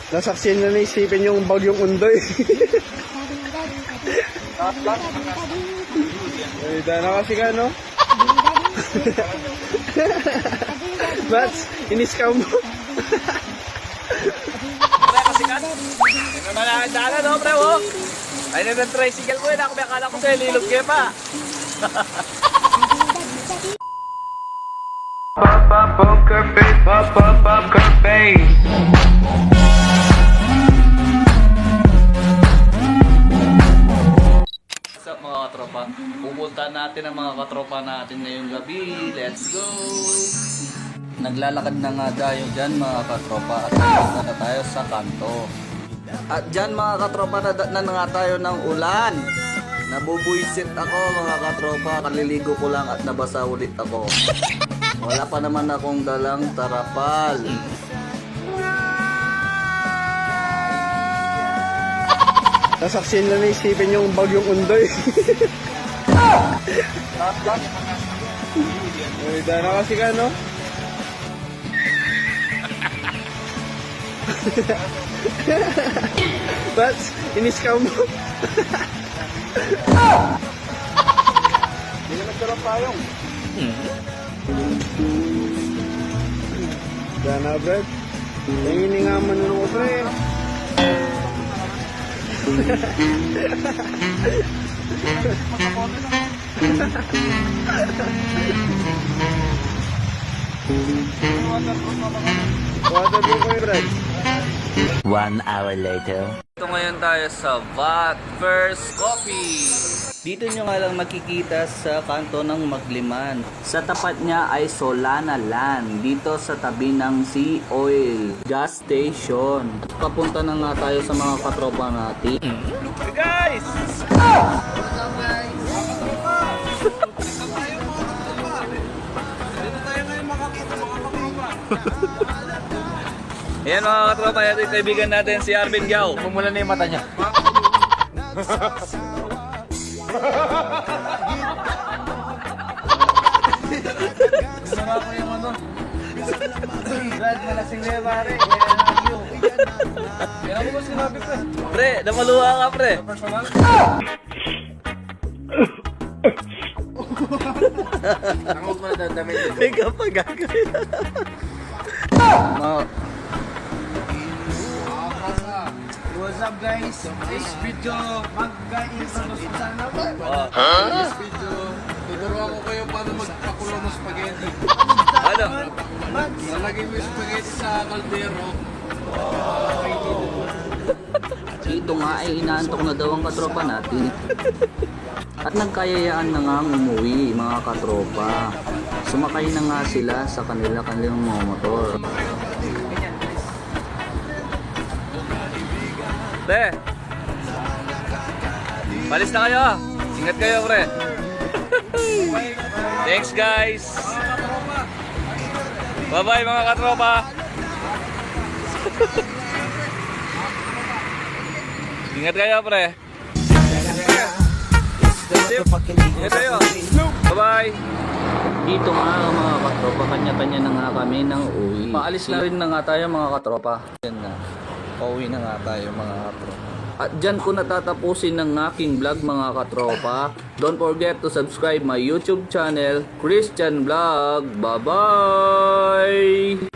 Nasaksiyan na naisipin yung bagyong undoy. Ay, dana kasi ka, no? Bats, in-scam mo. Dala no, pre, oh. Ay, na tricycle mo yun. Ako may akala ko sa'yo, lilog kayo pa. Pop up poker face, pop up poker face. What's up mga katropa? Pupunta natin ang mga katropa natin ngayong gabi. Let's go! Naglalakad na nga tayo dyan mga katropa at nandito na tayo sa kanto. At dyan mga katropa na nga tayo ng ulan. Nabubuisit ako mga katropa, kaliligo ko lang at nabasa ulit ako. Wala pa naman akong dalang tarapal. Nasaksiyan na naisipin yung bagyong undoy. Ay, dana kasi ka, no? Bats, in-scam mo. Hindi na nagkaroon payong. Dana, Brad. Tingin nga manunong ko, pre. Waterproof ko, Brad. 1 hour later. Ito ngayon tayo sa VAT First Coffee. Dito nyo nga lang makikita sa kanto ng Magliman. Sa tapat niya ay Solana Land. Dito sa tabi ng Sea Oil Gas Station. Papunta na nga tayo sa mga katropa natin. Hey guys! Ayan mga katropa, ito yung kaibigan natin si Arvin Gao. Mumula na yung mata niya. Gusto ko yung ano. Brad, malasing na yung pare. Yan ako ba sinabi ko? Pre, namaluha ka pre. Personal? Ang huwag mo na damit. Ikaw pa gagawin. What's up guys? This video mag-i-introduce sana ba? This video, tuturuan ko kayo paano magpakulo ng spaghetti. Ano? Lalagay mo yung spaghetti sa kaldero. Dito nga ay inaantok na daw ang katropa natin. At nagkayayaan na nga umuwi mga katropa. Sumakay na nga sila sa kanilang mga motor. Pre, palis na kayo. Ingat kayo pre. Thanks guys. Bye bye mga katropa. Ingat kayo pre. Ingat kayo. Bye bye. Dito nga mga katropa, kanya-kanya na nga kami ng uwi. Paalis na rin na nga tayo mga katropa. Yan na. Pauwi na nga tayo mga katropa. At dyan ko natatapusin ng aking vlog mga katropa. Don't forget to subscribe my YouTube channel, Christian Vlog. Bye bye!